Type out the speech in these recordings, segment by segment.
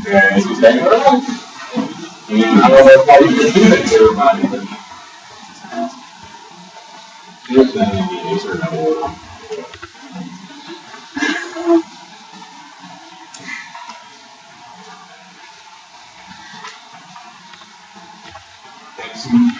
That's exactly right. And I don't know how you can do that to everybody, but if that is or no. Excellent.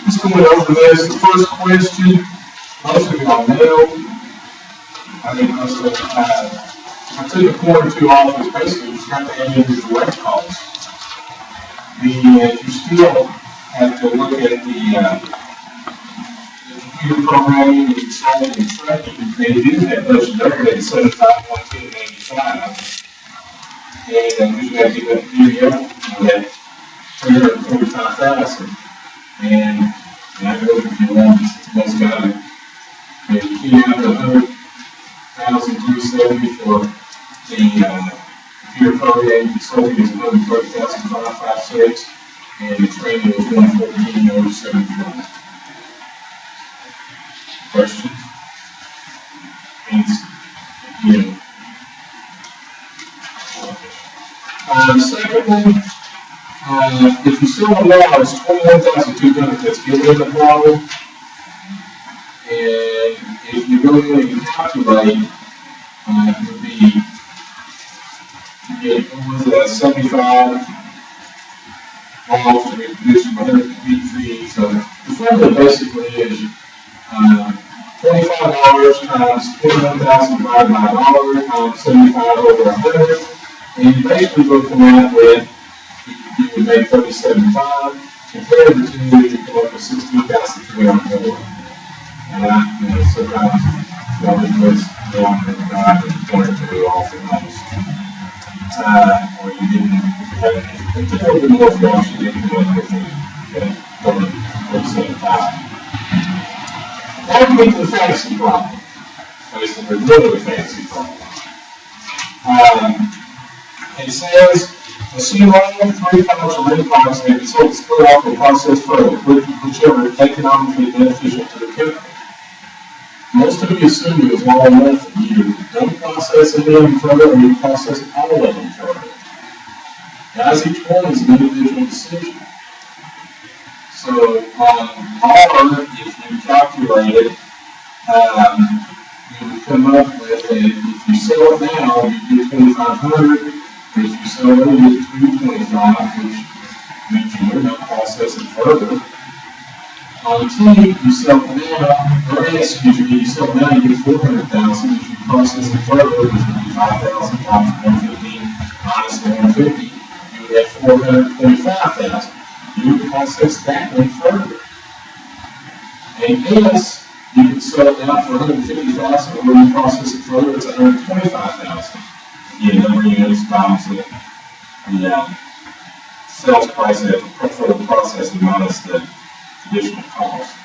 Just going over this, the first question, most of y'all know, I think most of I took a point or two off, is basically just have to add in your direct costs. You still have to look at the computer programming and consulting and training. They do have budget overhead at $75,295. And you have to go through that $345,000. And I know if you want, that's got to key out the $100,370 for the computer programming consulting is $130,556, and the training is $114,074. Questions? Yeah. The second one, if you sell a lot, it's $21,200 that's given in the problem. And if you go in and calculate, it would be, it was 75 off the reduction by 100 feet fee. So the formula basically is $25 times $21,000 divided by $1 times 75 over 100. And you basically go from that with, you would make $37,500. Compare the two, you come up with $16,304. And sometimes it's wrong and one or two off the most. Or you didn't have a little bit more flash, you didn't go with the $37,500. Now we get to the fantasy problem. Basically, a really fancy problem. It says, assume all 3 parts or many parts may be sold split off and processed further, whichever is economically beneficial to the company. Most of you assume it was all method. You don't process any of them further, or you process all of them further. Guys, each one is an individual decision. So, R, if you calculate it, you would come up with, if you sell it now, you get $2,500. If you sell it, you get $225, which means you would not process it further. On T, you sell it now, or excuse me, you sell it now, you get $400,000. If you process it further, which would be $5,000 times 115 minus 150, you would have $425,000. You would process that one further. And S, you can sell it now for $150,000, or when you process it further, it's $125,000. Again, number of units times the sales price for the processing minus the additional cost.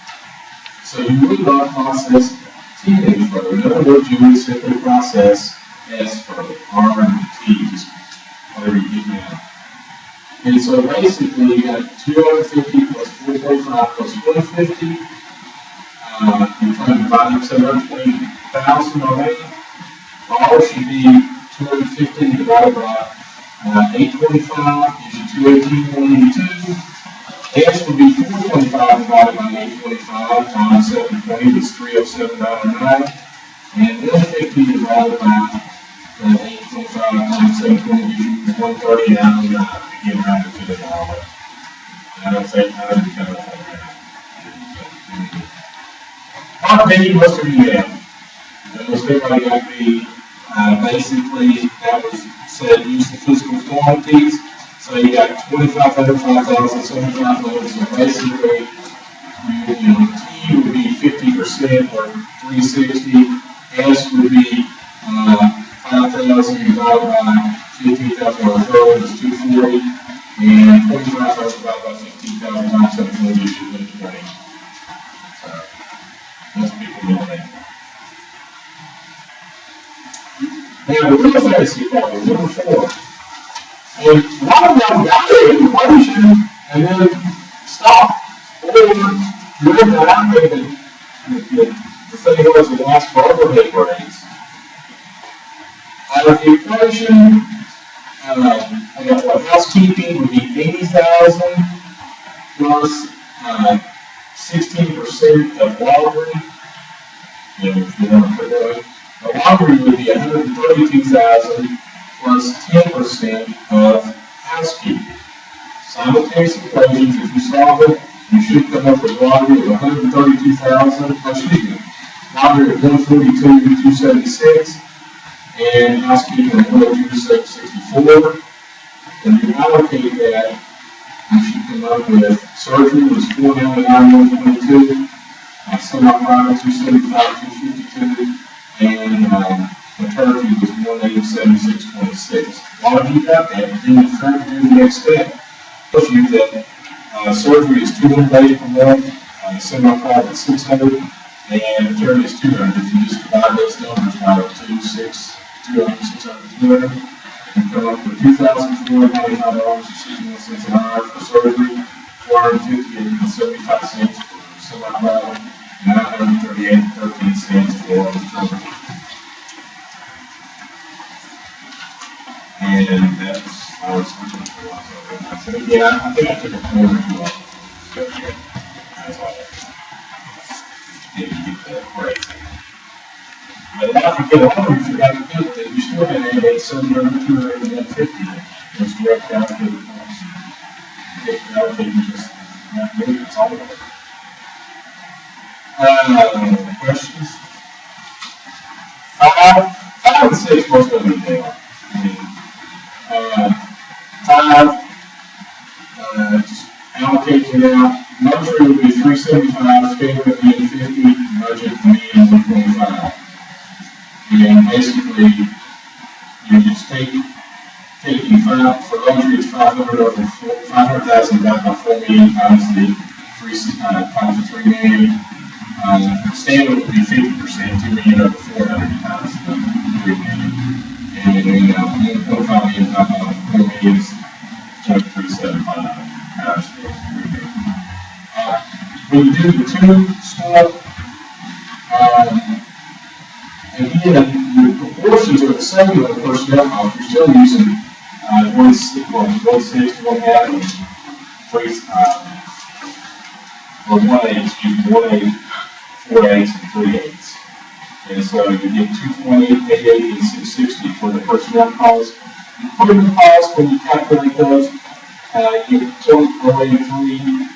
So you would not process T any further. In other words, you would simply process S further, R and T, just whatever you get now. And so basically, you got 250 plus 445 plus 150. You're trying to divide up 720,000 already. R should be 250 divided by 825 gives you 218,182. S would be 425 divided by 825 times 720, that's 307.99. And 150 divided by 825 times 720 gives you 130.99. Again, rounded to the dollar. And I don't think I would kind of like that. How many most of you have? Most everybody got the basically that was said use the physical quantities. So you got 2,500, 5,000, 7,500. So basically, T would be 50% or 360. S would be 5,000 divided by 15,000 or third is 240. And 4,500 divided by 15,000 times 740 is 20. So most people know that. Now, the real fantasy problem, number 4. And a lot of them got it in equation and then stop. Or remember that I made the thing was the last for overhead rates. Out of the equation, I got what housekeeping would be 80,000 plus 16% of laundry. If you want to put that way. The laundry would be 132,000 plus 10% of housekeeping. Simultaneous equations, if you solve it, you should come up with laundry of 132,000, excuse me, laundry of 142,276, and housekeeping of 102,764. When you allocate that, you should come up with surgery was 499,122, semi-private 275,252, and maternity was 187,626. A lot of you got that, but then you try to do the next step. Tells you that surgery is 200 days per month, semi-private 600, and maternity is 200. If you just divide those numbers by 2, 6, 200, 600, 200, you come up with $2,495.61 an hour for surgery, $450.75 for semi-private, and $938.13 for maternity. And that's how it's looking for us. So yeah, I think I took a corner too long. That's all. Maybe get that right. But if you get a hundred, you got to get that. You still have to add 700, 200, and 150. Just direct allocate the cost. Direct allocate just not really. It's all of it. Questions? 5 and 6 most of them there. 5, just allocate it out. Luxury would be 375, scale would be 850, budget for me is 125. And basically, you just take the 5 for luxury is 500 over 500,000 divided by 4 million times the 3 million. Standard would be 50%, 2 million over 400 times 3 million. And then 1.5 million divided by 4 million is 0.375 times 3 million. When you do the 2 score, again, the proportions are the same on the personnel cost. You're still using 1/6, 1/2, or 1/8, excuse me, 1/8, 4/8, and 3/8. And so you get 228, 880, and 660 for the personnel cost. The equipment cost, when you calculate those, you get 0.483,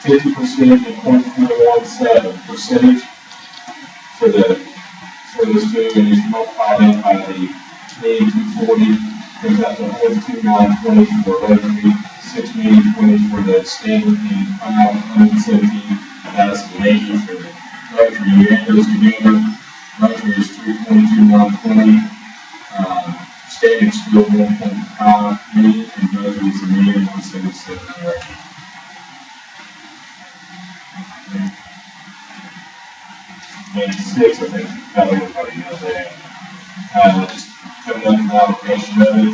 50%, and 0.417 percentage for this two, and you multiply that by the 240, comes out to 102,920 for luxury, 6,020 for the standard, and 117,080 for the luxury. You add those together, luxury is 322,120, standard is still 1.5 million, and luxury is 1,177,980. And 6, I think probably everybody knows that. Just coming up with the allocation of it.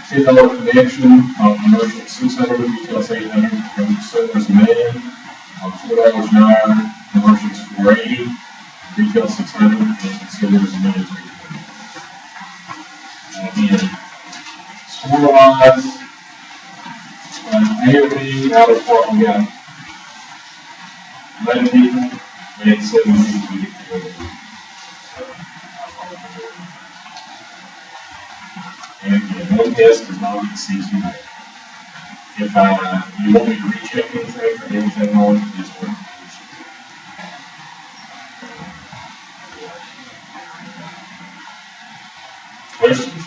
$10 connection on commercial 600, retail 800, consumers $1 million. $4 an hour, commercials 480, retail 600, and consumers $1 million. Again, score-wise, A out of what we got. 11 people. We had 7 people get together. And again, no test does not exceed 2 days. If you want me to recheck anything for anything on it, just work. Questions?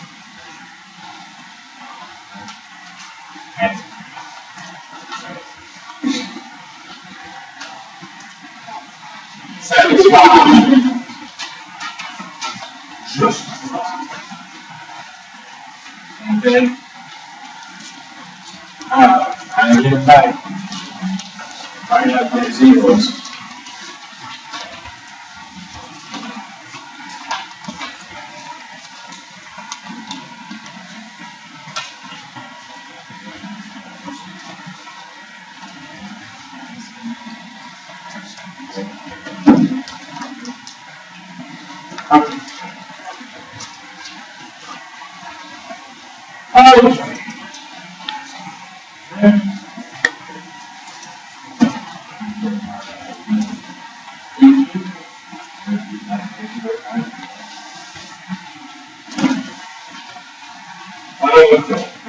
Satisfied. Just okay. I get back. I have my zeros.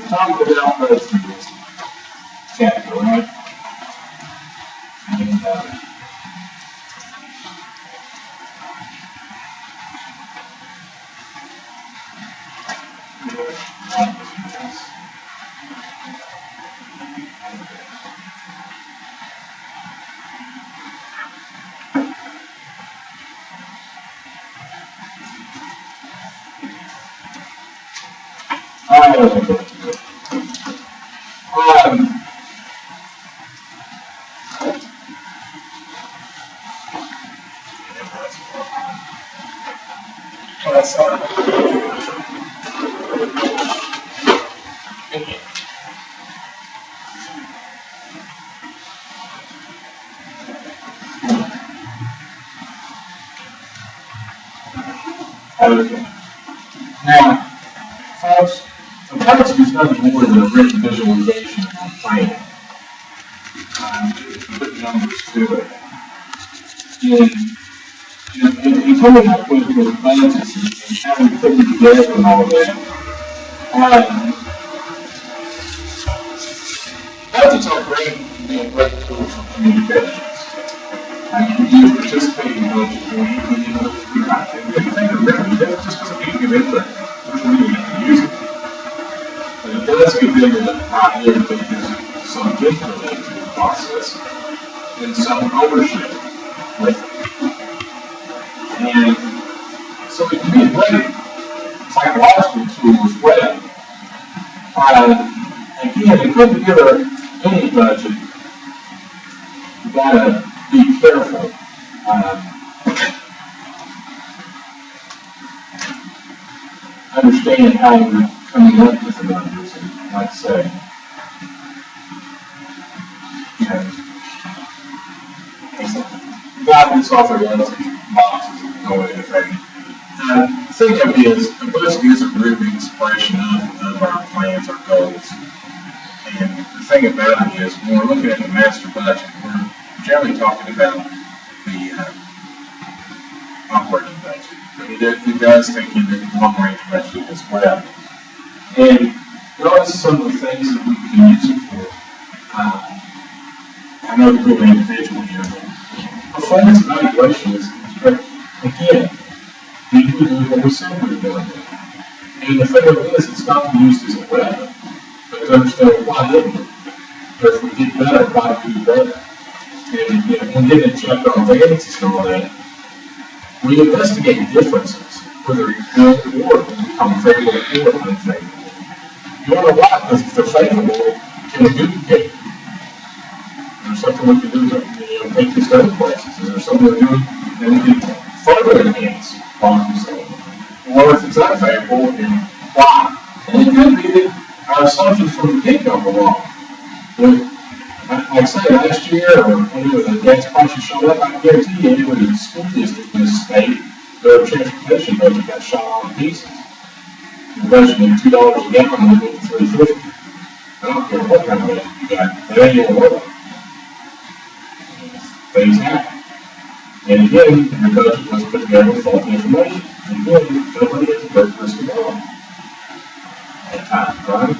Talk about those chapter, right? And, okay. Now, folks, a task is nothing more than a written visualization of a plan. Put numbers to it. And coming up with budgets and having to put it together and all that, budgets are great to be a great tool for communications. You participate in budget where you can think of revenue, that's just because you give input, which really you can use it. But it does give them an idea that there's some related to the process and some ownership with it. And so it can be a great psychological tool as well. Again, to put together any budget, you gotta be careful. Understand how you're coming up with the numbers, and like I say, God this offer lots of boxes that go in effect. Think of it as a budget is a grouping expression of our plans, our goals. And the thing about it is, when we're looking at the master budget, we're generally talking about the operating budget. But it does take into the long-range budget as well. And those are some of the things that we can use it for. I know that we're individual here, but performance evaluation is great. Again, did we do what we said we were going to do? And the thing of it is, it's not used as a weapon, but to understand why didn't we? Because if we did better, why did we do better? And we didn't check our variances and all that. We investigate differences, whether it's good or become favorable or unfavorable. You want to know why? Because if they're favorable, can we duplicate? There's something we can do to take this to other places. Is there something we're doing that we can further enhance what we're saying? Or if it's unfavorable, then why? And it could be that our assumptions from the get-go were wrong. Like I said, last year, or whenever the gas prices showed up, I can guarantee you, anywhere in the school district in the state, their transportation budget got shot all to pieces. The budget was $2 a gallon, and it went to $3.50. I don't care what kind of budget you got, that ain't gonna work. Things happen. And again, your budget was put together with faulty information. And again, nobody has a great crystal ball at times, right?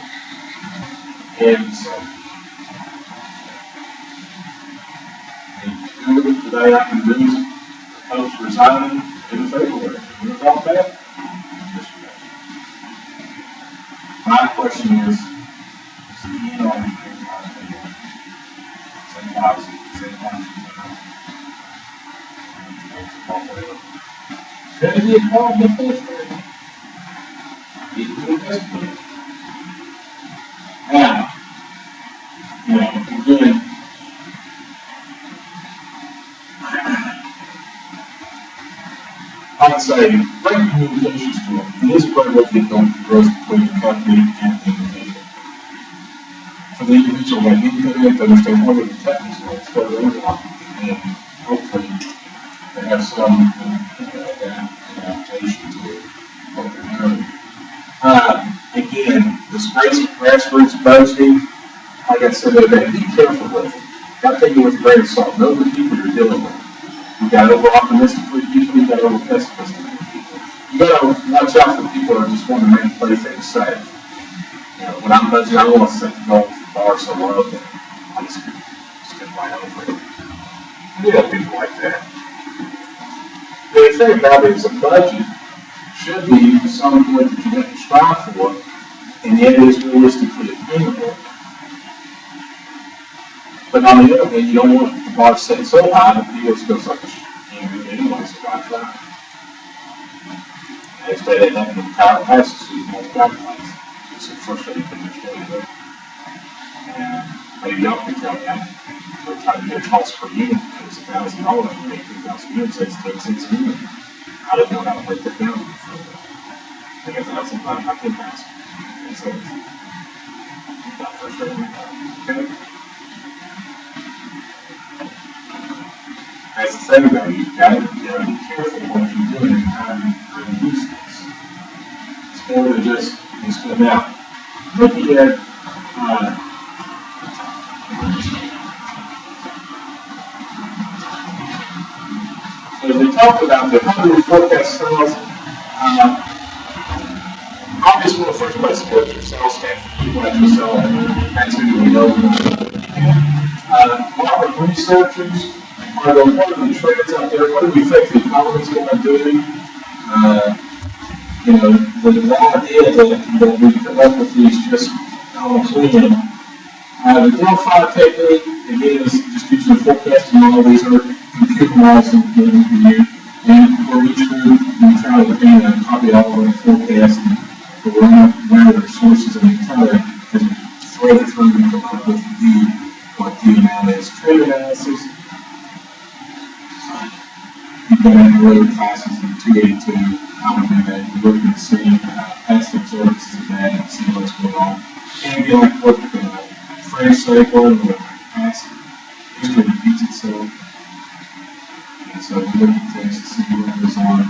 And so, today I can do folks resigning in February. You want to talk about that? My question is, same housing, same housing. There's the apartment district. Now, again, I'd say bring communications to them. And this is part of what they don't grow between the company and the individual. For the individual, like anything, to understand what the technical is for their life, and hopefully they have some adaptation to what they're doing. Again, this grassroots boasting, like I said, be careful with it. Got to take it with a grain of salt. Know the people you're dealing with. You got over optimistic people, you got over pessimistic people. You got to watch out for people that just want to make play things safe. When I'm budgeting, I want to set the goal for the bar so low that I just get right over it. You have people like that. The thing about it is a budget should be something that you have to strive for, and yet it is realistically attainable. But on the other hand, you don't want the bar set so high that people just go like, anyway, so I try. And if they have the power passes, so you won't calculate. It's the first thing you can understand. And maybe y'all can tell that we're trying to get cost per unit. It was $1,000 to make 2,000 units, that's 10 cents a unit. I didn't know how to break that down. I guess that's sometimes I can pass. And so, that first thing, okay? As I said about you've got to be careful what you're doing and how you use this. It's more than just put out. Looking at as we talked about the 100 forecast sales, obviously the first place to go is your sales staff. People actually sell it. That's who we know. Market researchers are the what are the trends out there? What do we think the economy is going to do? The idea that we come up with these just on clean. The Delphi technique, again, is just using the forecasting model. These are computer models that we're given to you. And for each group, we try to obtain a copy of all of the forecast and run other sources, and we try to thread it through and come up with what the amount is. Trade analysis. You've got analytic classes in 282, how to do that. You're looking to see past observances of that and see what's going on. And be like what French cycle or past history repeats itself. And so we look at things to see what goes on.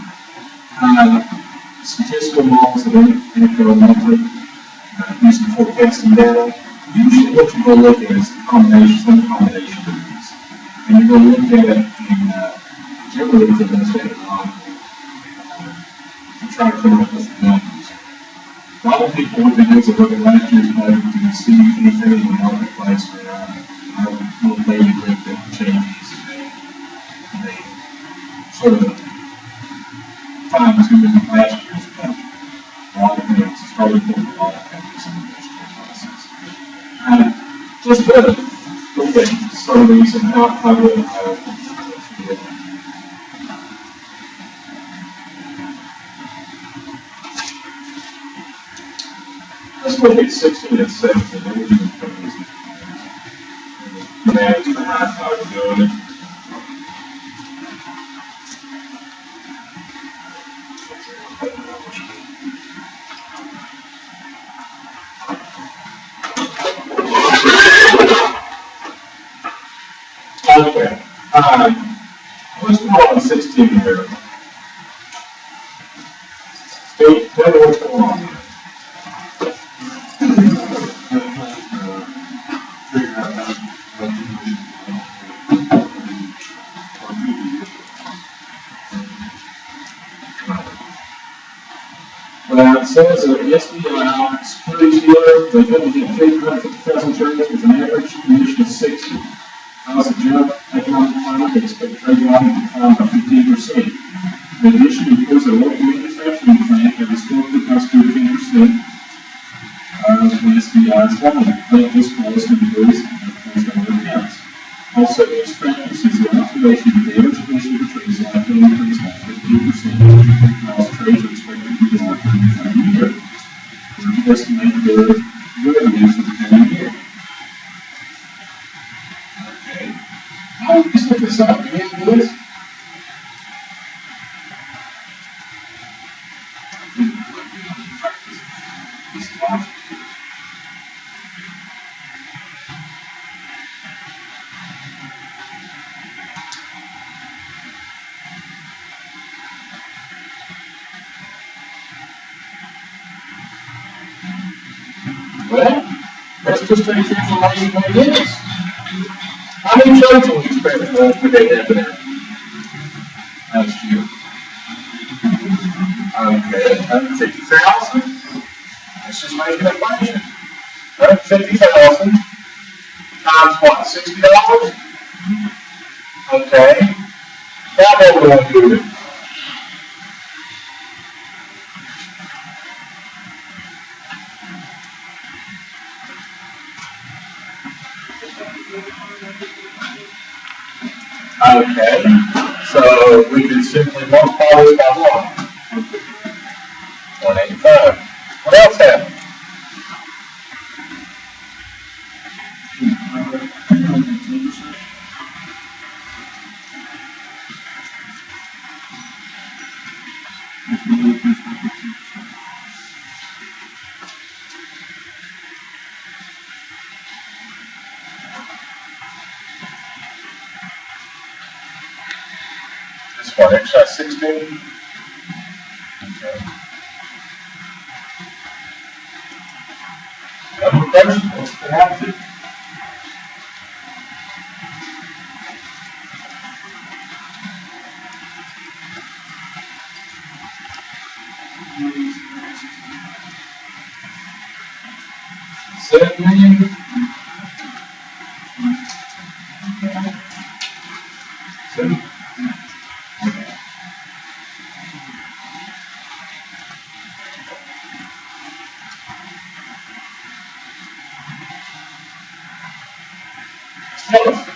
Statistical models of anecdotal method, using forecasting data. Usually what you're going to look at is some combination of these. And you're going to look at it in generally with administrative model and try to come up with the values. A lot of people, what they do is they look at last year's budget to see anything in the marketplace or little baby group that changes, and they sort of fine tune last year's budget. A lot of things started with a lot of companies in the industrial process. Just to look at some of these and how to let's look at 16 and 17. Manage the how we're doing it. Okay. Let's go on 16 here. Steve, tell me what's going on here. It says that SBI securities dealer, they had to get 350,000 shares with an average commission of 60. As a general economic climate, they expect trade volume to decline by 15%. In addition, it appears that local manufacturing plant have historically cost 15% of the SBI's volume. The plant this close to the goods and the accounts. Also, use practices of observation of the education between exactly and 15% of across trades are expected to be developed in the coming year. We estimate the revenues for the coming year. Okay. How do we set this up? Do we have this? Well, let's just take the information that it is. How many trades do we expect per day to have next year? Okay, 150,000. Let's just make an equation. 150,000 times what? $60? Okay. Now what we want to do with it? Okay, so we can simply multiply this by what? 185. What else happened? This one, exercise 16. Okay. Number question, what's the answer? $7 million. Seven. Tell us.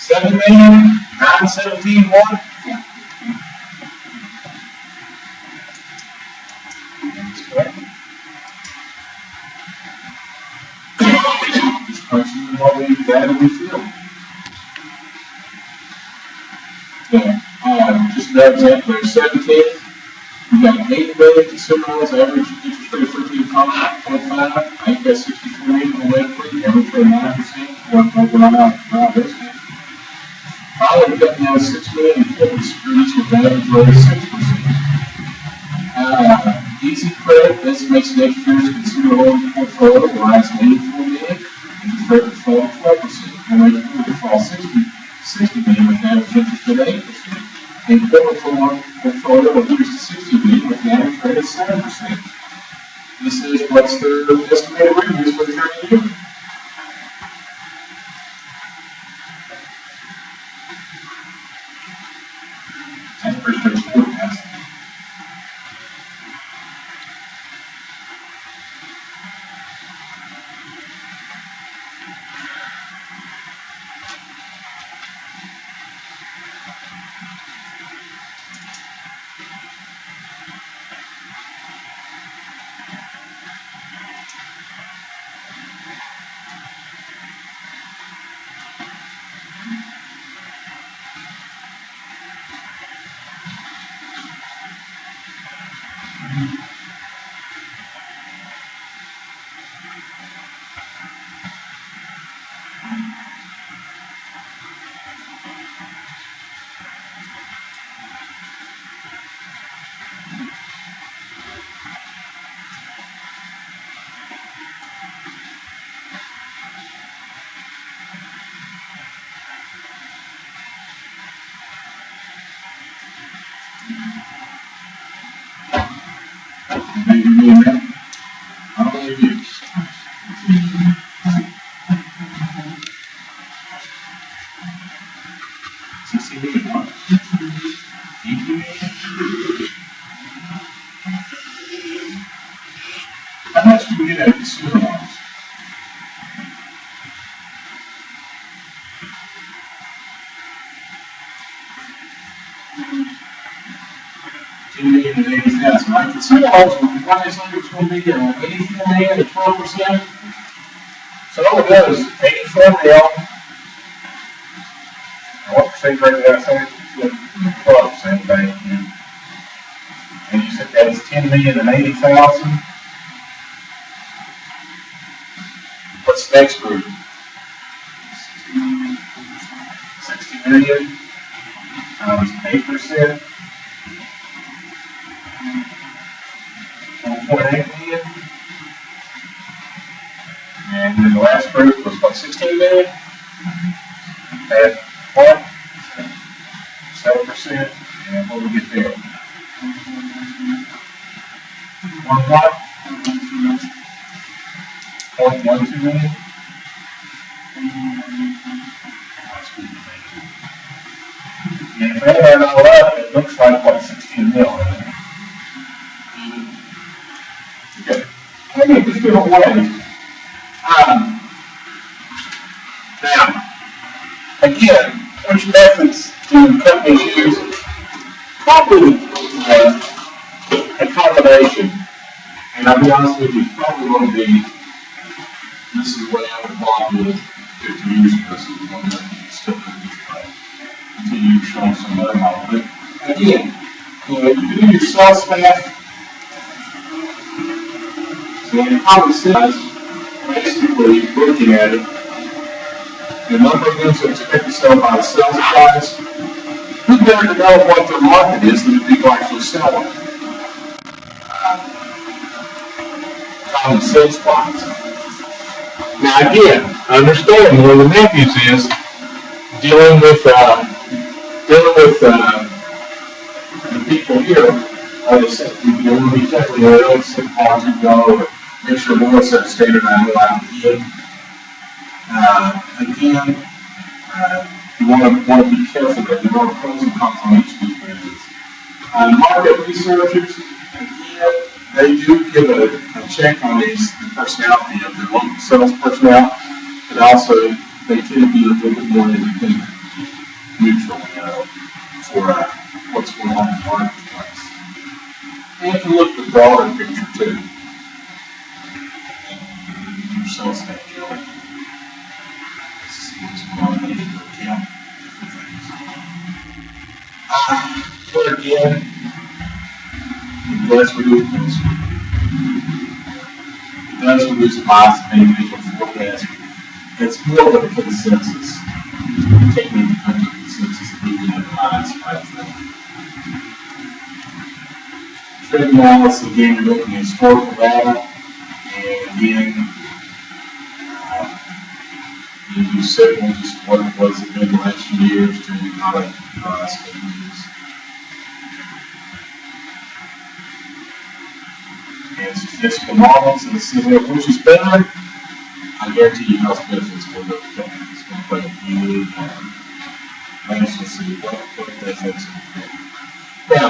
$7,917,1. That's correct. Just punching what we got we feel. Yeah. Just another example, there's 17. We got 8 million consumer loans, average interest rate of 13.5. I think that's 64 annual rate, average rate 9%. Finally, we got now 6 million equipment securities with average rate of 6%. Easy credit estimates next year's consumer loan portfolio will rise to 84 million, interest rate will fall 12%. And rate will fall 60 million with average interest rate of 8%. And equipment portfolio will increase to 60 million with an average rate of 7%. This is what's the estimated revenues for the current year. That's pretty straightforward, guys. maybe doing that? I don't believe you. 60 million, what? 80 million? How much do we get at consumer loans? $2 million and 80,000, right? Consumer loans, what is under 12 million, 84 million at 12%? So all it does, 84 mil. What percent rate did I say? 12%, thank you. And you said that's 10 million and 80,000. What's the next group? 60 million times 8%. 1.8 million. And then the last group was what, 16 million? At what? 7%. And what do we get there? One what? 0.12 million. And if they add all up, it looks like what, 16 million. Okay. Maybe a different way. Now, again, which methods do companies use? Probably a combination. And I'll be honest with you, it's probably going to be, this is the way I would have with 50 years ago, so we're going to still do this way until you show them some other model. But again, you do your sales staff, and common sense, basically looking at it, the number of goods that expect to sell by the sales price, who better to know what their market is than the people actually selling? Common sense wise. Now again, understand one of the methods is dealing with the people here. Like I said, you want to be careful, you don't sit far to go, or make sure more set standard I know out again. You want to be careful that there are pros and cons on each of these methods. Market researchers, again, they do give a check on the personality of their local sales personnel, but also they tend to be a little bit more independent, neutral, for what's going on in the marketplace. And you can look at the broader picture too. Your sales staff, Joey. But again, it does reduce risk. It does reduce bias in individual forecasting. It's more of a consensus technique to come to a consensus of moving in the minds right thing. Trend analysis, again, you're looking at historical data, and again, you set one just what it was in the last few years to not a last couple years. And statistical models and see which is better. I guarantee you health benefits will look better. It's going to play a huge part. Let's just see what benefits are good. Now,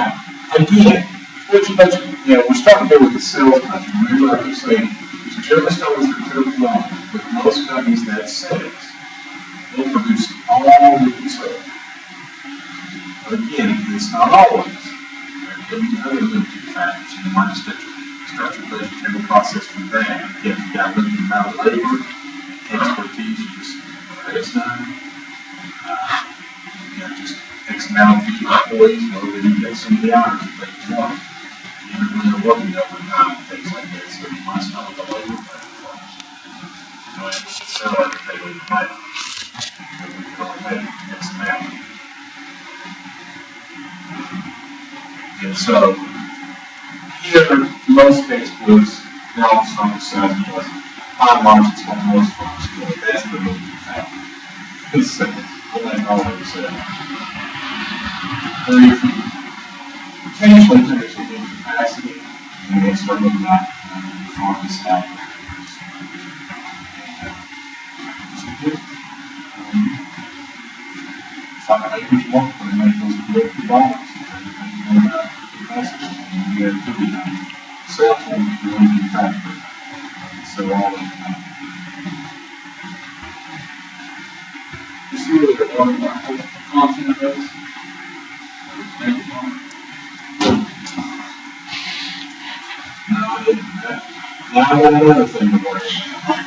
again, we're starting here with the sales country. Remember, like I was saying, it's generally starting with the flow. With most companies that sales, they'll produce all the good sales. But again, it's not always. There could be other limiting factors. You might start your budgetary process from that. If you've got limited amount of labor, expertise, you just raise time. You've got just X amount of employees, then you get some of the hours that they want. You're really working overtime and things like that, so you might start with the labor first. Sell everything we make. We can only make X amount. And so, here, most textbooks, they're also on the side of high margins for most folks. That's the moving factor. It's what I always said. Very few. Occasionally, there's a new capacity, And they start looking at the farm staff. $5 more for make those $50. You get cell phone, you really need factor. So all of that. You see what the content is? No, I didn't. Now I got another thing to worry about.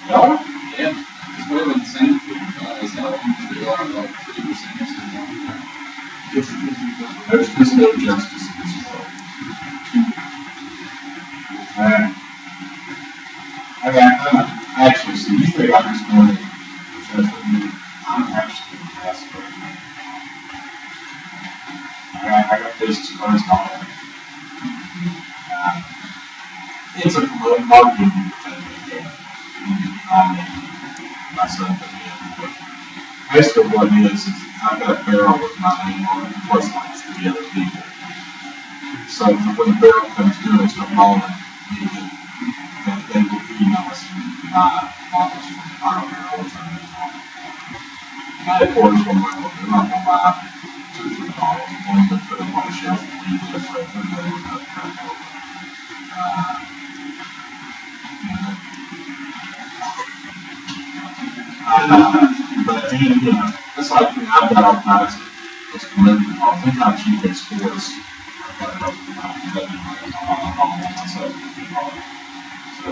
No? Yeah. It's better than saying is how they are like 3% There's just no justice in this world. Actually, so you think I'm just going to I'm actually impressed right now. I got business cards on it. It's a marketing thing again. Not me, myself again. But basically what it is I've got a barrel with my name on it, plus like 3 other people. So when the barrel comes through, it's from all that they will email us from my office from our barrels and of course, when we're not going to buy $2 or $3, one to put them on the shelf and leave this right for the other one to come over. But then, it's like I've got all kinds of those commitment calls. Think how cheap it scores. I've got myself. So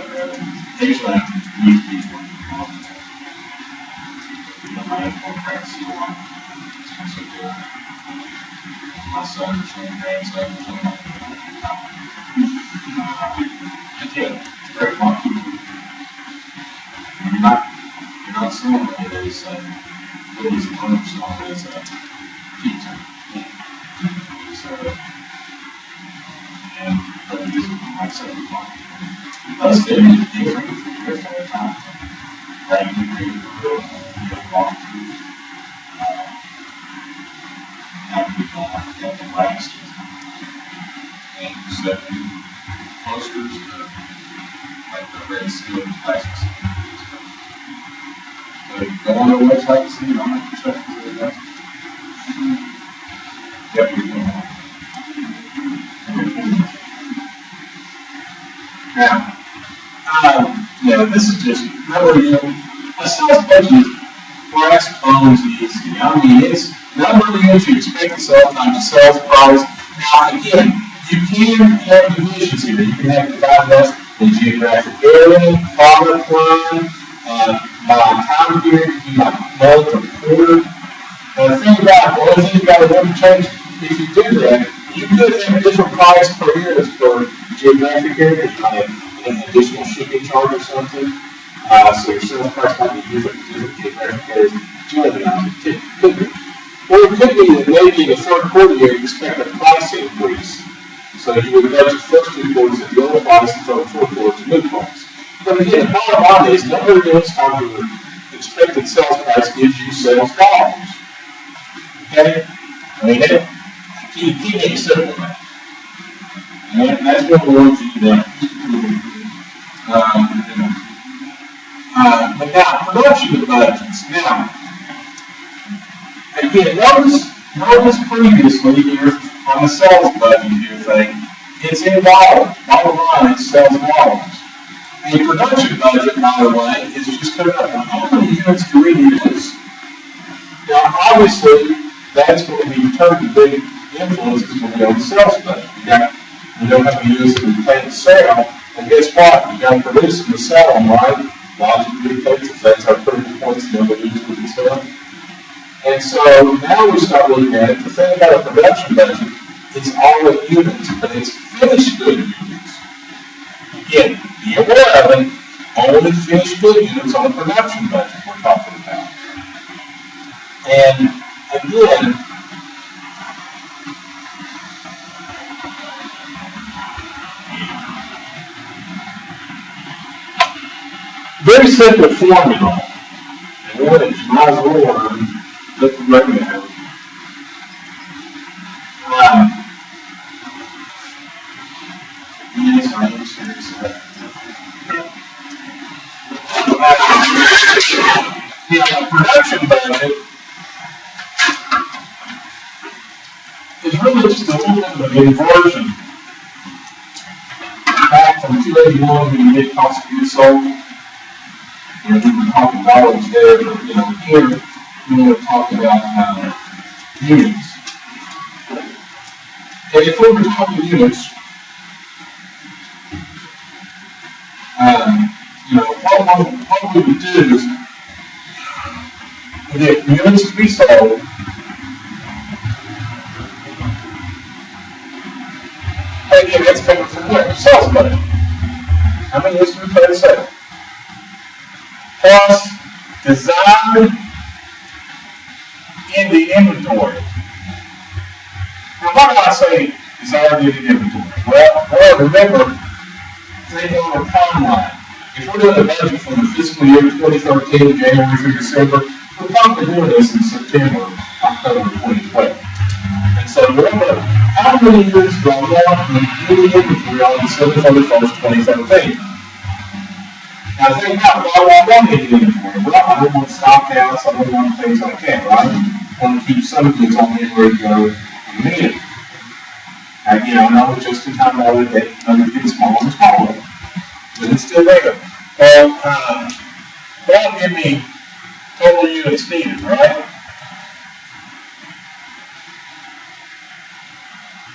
occasionally I can use these ones. My contracts you want. So good. My son is from grandson or something. Again, very much. You're not seeing it as it is an owner song, it's a teacher. So, and but it isn't like 7 o'clock. That's good. You're drinking for years all the time. Right? You walk through. At the last and setting posters like the red seal and plastics. Go on the website and see how much percentage of it is. Yep, you can. Now, this is just, remember, a sales budget price bones easy. I mean, it's not really what you expect the sales time to sales price. Now, again, you can have divisions here. You can have divide us in geographic area, product line, by time period, you like month or quarter. And the thing about it, one thing you got to remember, change, if you do that, you could have different price per unit for geographic area. You might have an additional shipping charge or something. So your sales price might be different geographic areas. It could be. Or it could be that maybe in the third quarter you expect a price increase. So you would budget the first 2 quarters at the old price and third and fourth quarters at new price. But again, the bottom line is nobody knows how your expected sales price gives you sales dollars. Okay? I mean, keep it simple. And that's what we want you to do. But now, production budgets. Now, again, notice previously here on the sales budget here thing, it's in dollars. Bottom line, it's sales dollars. A production budget, by the way, is just coming up with how many units do we use. Now, obviously, that's going to be determined. The big influence is going to be on the sales budget. You know how many units we plan to sell, and guess what? You got to produce them to sell them, right? Logic dictates that's our critical points to know what units we can sell. And so now we start looking at it. The thing about a production budget is all the units, but it's finished good units. Again, be aware of it, only finished good units on the production budget we're talking about. And again, very simple formula. And one that you might as well learn, let the revenue. production budget is really just a little bit of an inversion back from 281 when you get cost of goods sold. We can talk about dollars there, but here we want to talk about units. And if we were talking units, what we would do is, we get units to be sold, and again, that's coming from where? Sales money. How many units do we pay to sell? Plus design in the inventory. Now, why do I say design in the inventory? Well, remember, think on a timeline. If we're doing a budget for the fiscal year 2013, January through December, we're probably doing this in September, October 2012. And so remember, how many units do I want in the inventory on December 31st, 2013? Now think about what I want in the inventory. Well, I don't want stock outs, I don't want things like that, right? I want to keep some goods on hand ready to go immediately. Again, I know it's just in time order that numbers get smaller and smaller, but it's still there. And that'll give me total units needed, right?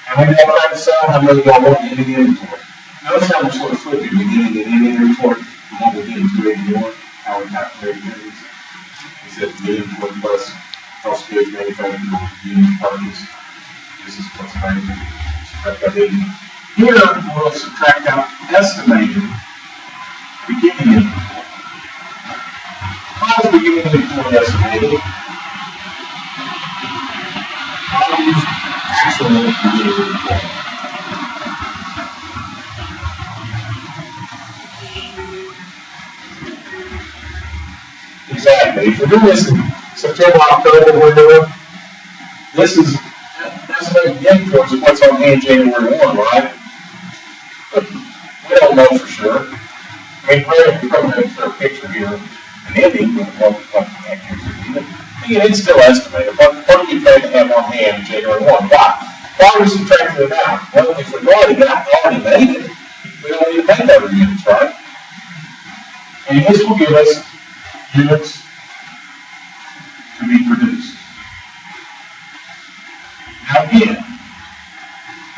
How many y'all trying to sell? How many y'all want in the inventory? Notice how we're sort of flipping beginning and end inventory. The one we're getting 281, how we calculate things. We said the inventory plus cost of goods manufactured units purchased. This is plus management. Here, we'll subtract out estimated beginning inventory. How is beginning inventory estimated? I'll use actual beginning inventory. Exactly. If we're doing this in September, October, whatever, this is estimated inventories of what's on hand January 1, right? But we don't know for sure. I mean, we probably have a clear picture here, an ending with what accuracy. Again, it's still estimated. What do you plan to have on hand January 1? Why? Why are we subtracting it out? Well, if we've already made it, we don't need to make other units, right? And this will give us units to be produced. Now again,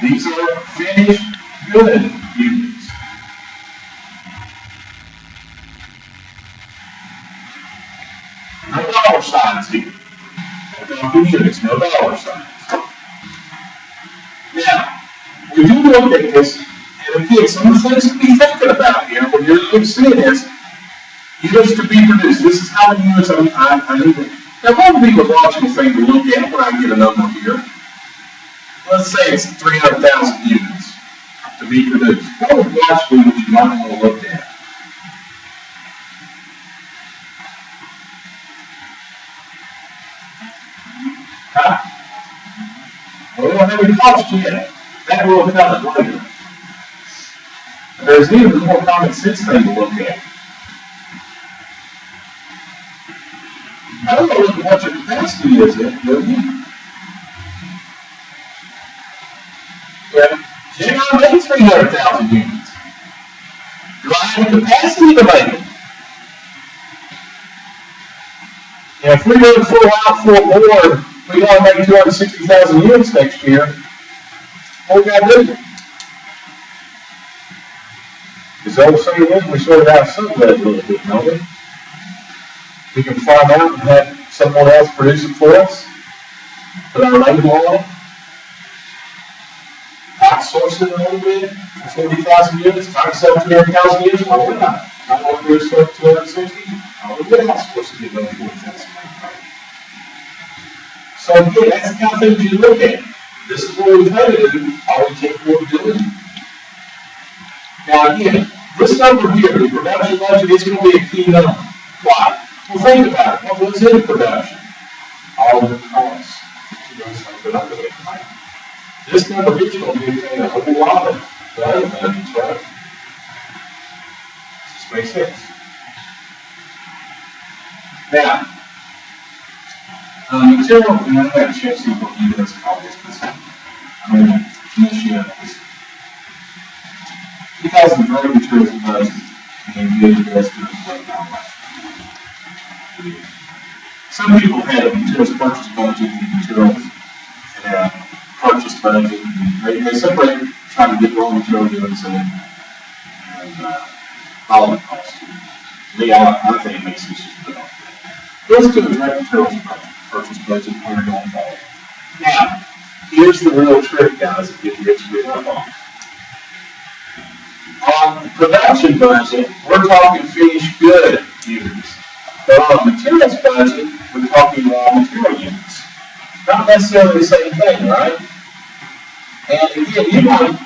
these are finished good units. No dollar signs here. No units, no dollar signs. Now, when you look at this, and again, some of the things to be thinking about here when you're seeing this, units to be produced. This is how many units I need to. Now, one people watching the thing to look at when I get a number here. Let's say it's 300,000 units to be produced. What would watch be what you might want to look at? Huh? Well, we don't have any cost yet. That will come later. There's even more common sense thing to look at. I don't know what your capacity is yet, do you? Yeah. You're not making 300,000 units. Do I have the capacity to make it? And if we run full out full board, we want to make 260,000 units next year, what we got to do? Because the old saying is we sort of have some of that a little bit, don't we? We can farm out and have someone else produce it for us, put our label on it, outsource it a little bit for 40,000 units, try to sell 200,000 units, why would not? I want to produce for 260, I would get outsourced to get another 40,000. So again, that's the kind of things you look at. This is what we've had to do, are we capable of doing? Now again, this number here, the production budget, is going to be a key number. Why? Well, think about it. What goes into production? All of the costs. This number here is going to be a whole lot of the other budgets, right? Does this make sense? Now, Material, and I'm going to check see what units call this, because I'm going to finish this. 2000 grade materials budget, and the rest of the breakdown. Some people have materials purchase budget and materials purchase budget. They separate, trying to get raw material units and all the costs. Me, I think it makes sense to put on. Let's do a direct materials purchase budget when we're going forward. Now, here's the real trick, guys, to get rich with on. On the production budget, we're talking finished good units. But on the materials budget, we're talking raw material units. Not necessarily the same thing, right? And again, you might,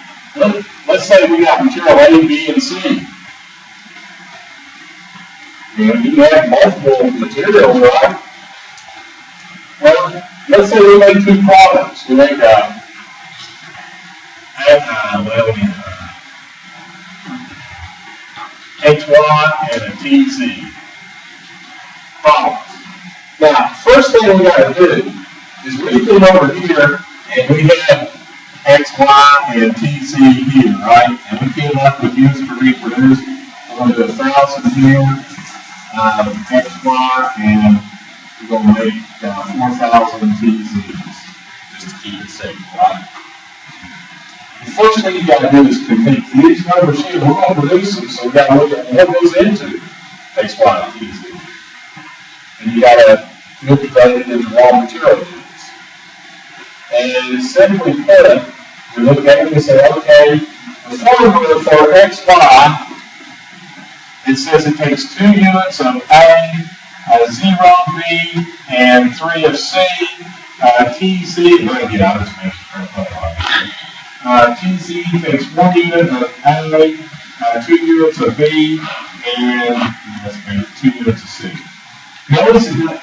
let's say we got material A, B, and C. And you have multiple materials, right? Well, let's say we make two products. We make XY and a TZ products. Now, first thing we got to do is we come over here and we have XY and TZ here, right? And we came up with units per reproduce. We're going to do 1,000 here, XY, and we're going to make 4,000 TZs, just to keep it simple, right? The first thing you got to do is compete. These numbers here, we're going to produce them, so we got to look at what goes into XY and TZ. And you got to manipulate it into raw material units. And simply put, we look at it and say, okay, the formula for XY, it says it takes 2 units of A, 0 B, and 3 of C, TZ, let me get out of this mess. TZ takes 1 unit of A, 2 units of B, and 2 units of C. Notice that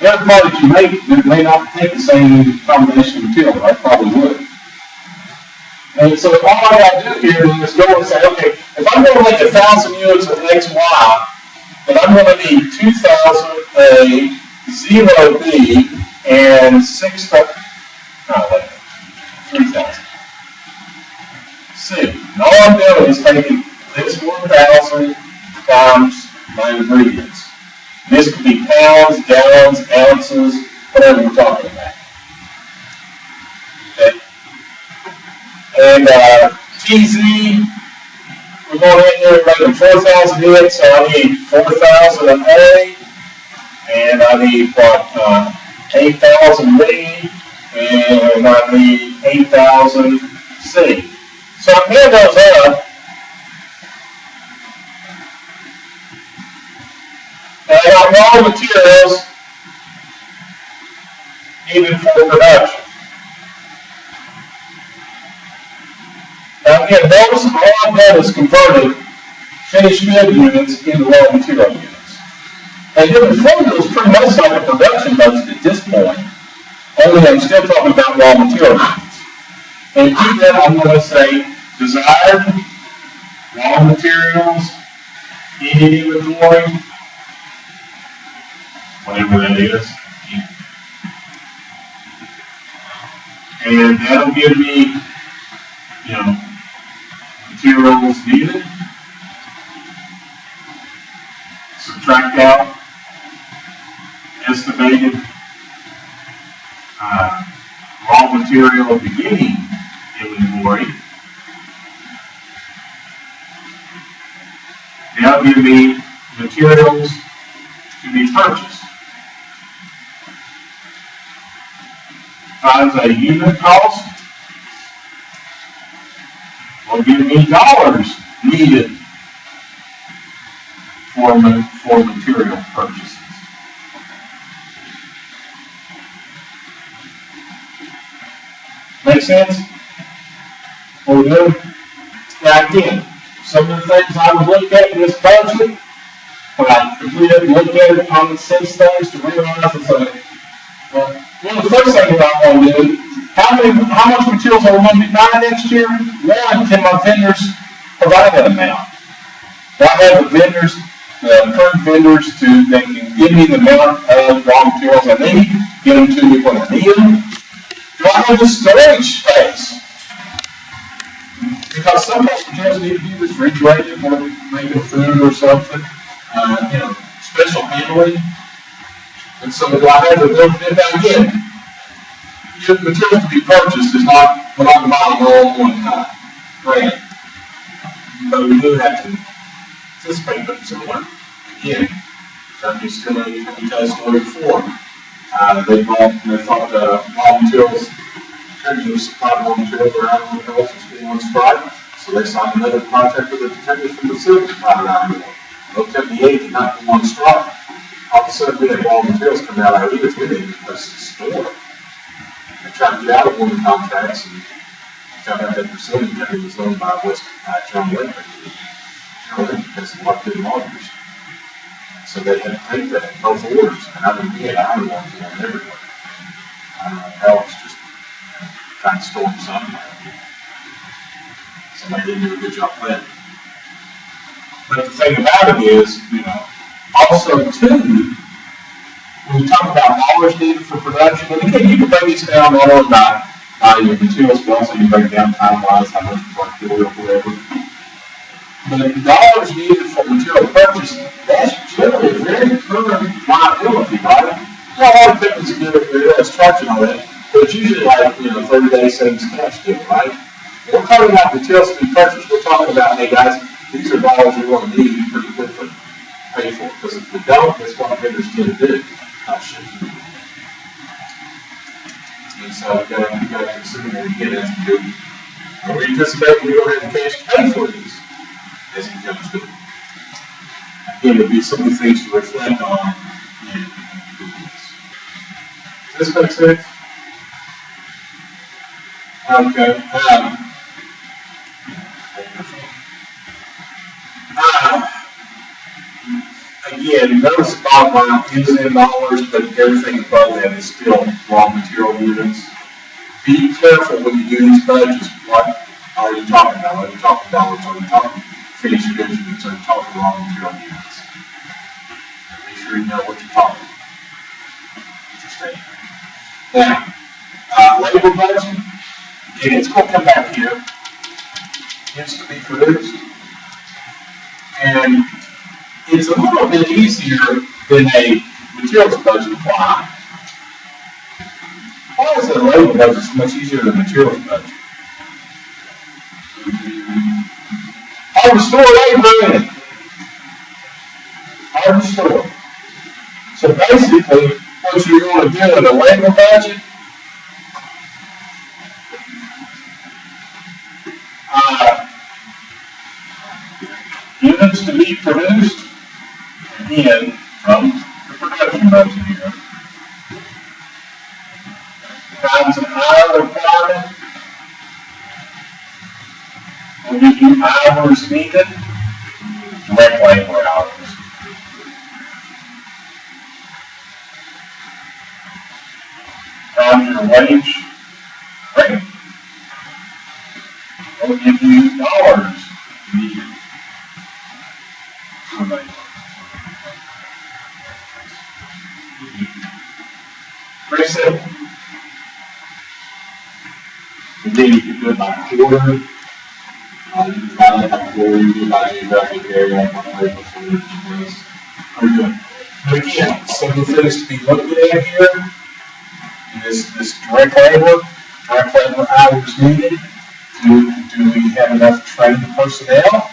every product you make may not take the same combination of material, right? Probably would. And so all I got to do here is go and say, okay, if I'm going to make 1,000 units of XY, then I'm going to need 2,000 A, 0 B, and 3,000 C. And all I'm doing is taking this 1,000 times my ingredients. This could be pounds, gallons, ounces, whatever we're talking about. Okay. And TZ, we're going in here and making 4,000 units, so I need 4,000 of A, and I need 8,000 B, and I need 8,000 C. So I pair those up, and I got raw materials needed for production. Now again, notice all I've done is converted finished good units into raw material units. And then the formula is pretty much like a production budget at this point, only I'm still talking about raw material units. And to do that, I'm going to say desired raw materials in inventory, whatever that is. And that'll give me, materials needed. Subtract out estimated raw material beginning inventory. That'll give me materials to be purchased. Times a unit cost will give me dollars needed for material purchases. Make sense? We're good? Now again, some of the things I would look at in this budget, when I completely look at it, common sense things to realize it's like, well, the first thing that I want to do, how much materials are we going to be buying next year? One, can my vendors provide that amount? Do I have the vendors, the current vendors that can give me the amount of raw materials I need? get them to me when I need them? Do I have the storage space? Because some materials need to be refrigerated for making food or something, special handling. And so do I have the ability to again? Your materials to be purchased is not, we're not buying all at one time. Right. But we do have to anticipate them somewhere. Again, companies still need to tell us story before. They thought raw materials, companies supplied raw materials around the world was getting on strike. So they signed another contract with the companies from the civil supply around the world. Looked at the 8 did not go on strike. All of a sudden we had raw materials coming out of our ears, we didn't even place to store. They tried to get out of one of the contracts and found out that Brazilian company was owned by John Electric. General Electric has elected lawyers. So they had to take that in both orders. And I mean, we had iron ones on everywhere. I don't know how it's just trying to store them somewhere. Somebody didn't do a good job planning. But the thing about it is, also too, when we talk about dollars needed for production, and again, you can break these down not only by your materials, but also you break down time-wise, how much you want to do or whatever. But the dollars needed for material purchase, that's generally a very current liability, right? A lot of companies do it, they're charging all that, but it's usually like, 30-day savings cash deal, right? When we're talking about materials to be purchased, we're talking about, hey guys, these are dollars we want to need pretty quickly, pay for it, because if we don't, that's what vendors tend to do. And so we got to consider when we get into do. We anticipate we don't have the cash to pay for these as it comes to it. Again, it would be some of the things to reflect on in this. Does this make sense? Okay. Again, notice the bottom line is in dollars, but everything above that is still raw material units. Be careful when you do these budgets. What are you talking about? Are you talking dollars? Are you talking finished goods units? Are you talking raw material units? Make sure you know what you're talking about. What you're saying. Now, labor budget. Again, it's going to come back here. It's to be produced. And it's a little bit easier than a materials budget. Why? Why is a labor budget so much easier than a materials budget? Hard to store labor in. Hard to store. So basically, what you're going to do in a labor budget, units to be produced, again, from the production budget here, times an hour requirement, will give you hours needed, direct labor hours. Times your wage rate, will give you dollars needed. Pretty simple. Again, you can do it by quarter. You can find it by quarter, you can do it by geographic area, like my labor for the place. Pretty good. But again, some of the things to be looking at here is this direct labor hours needed. Do we have enough trained personnel?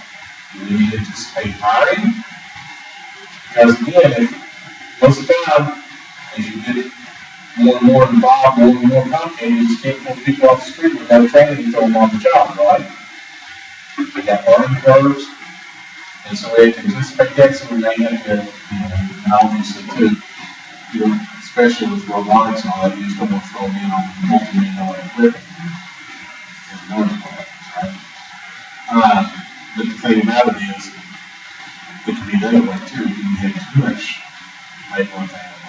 Do we need to anticipate hiring? Because again, most of the time, as you get more and more involved, more and more complicated, you just can't pull people off the street without training and throw them on the job, right? We got learning curves, and so we have to anticipate that, so we may have to, and obviously too, especially with robotics and all that, you just don't want to throw them in on multi-million-dollar equipment. Right? But the thing about it is, it can be another way too. You can have too much labor available.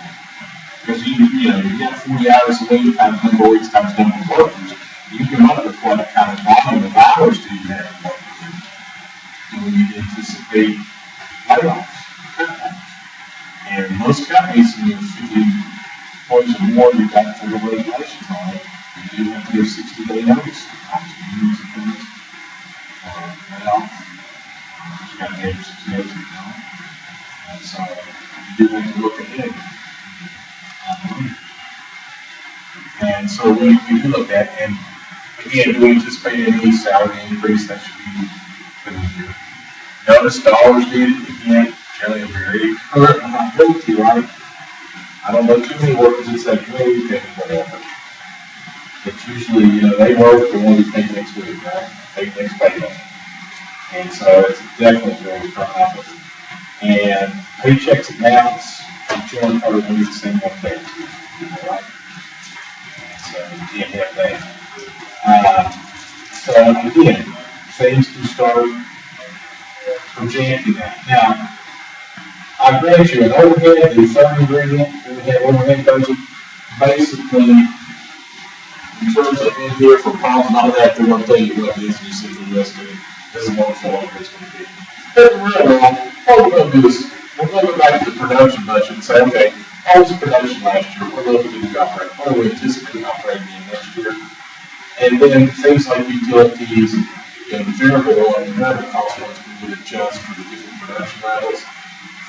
Because you got 40 hours a week times number of weeks times number of workers. You can come up with what kind of volume of hours do you have working? Do we anticipate layoffs? And most companies, 50 Question one, you've got federal regulations on it. You do have to give 60-day notice. Now, you got to give 6 days, you know. And so you do have to look ahead. And so we do look at, and again, do we anticipate any salary increase that should be for the year? Notice dollars needed, again, generally a very current liability, right? I don't know too many workers that say, hey, you pay me whatever. It's usually, you know, they work, they want to be paid next week, right? Paid next payday. And so it's definitely very current liability. And paychecks and balance, generally probably going to be the same one day, right? So you can't have that. So again, things can start projecting that. Now, I grant you an overhead, the third ingredient, overhead budget, basically, in terms of in here for cost and all that, they're going to tell you what it is, and you see the rest of it. This is what it's going to be. But really, what we're going to do is, we're going to go back to the production budget and say, okay, how was the production last year? What level did we operate? What are we anticipating operating in next year? And then things like utilities, and variable and variable cost ones we would adjust for the different production levels.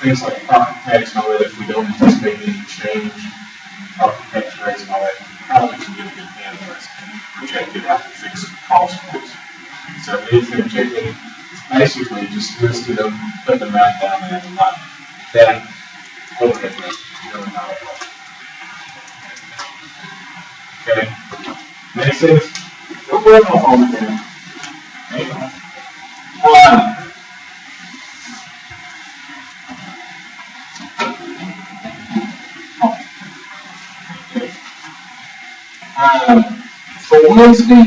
Things like property tax and all that, if we don't anticipate any change in property tax rates and all that, how we can get a good handle on this and project it out to fixed cost for us. So anything particularly, basically just listed them, put them right down there and not that overhead rate. Okay, makes sense? We're going off all the time. For Wednesday,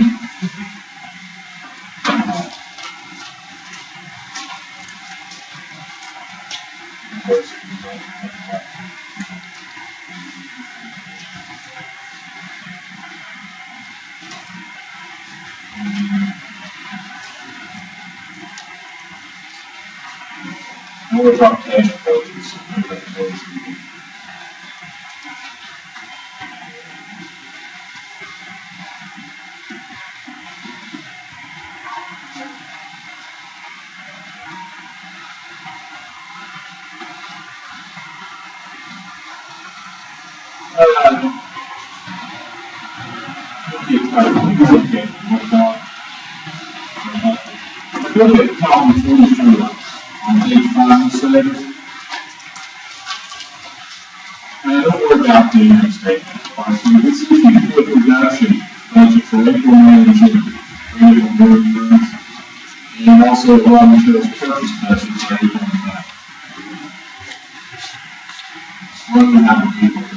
we'll talk cash flows. Look at column 44 on page 5 and 7. Don't worry about the income statement. This is the production budget for April, May, and June. And also raw materials purchase budget for April and May. What do we have to do with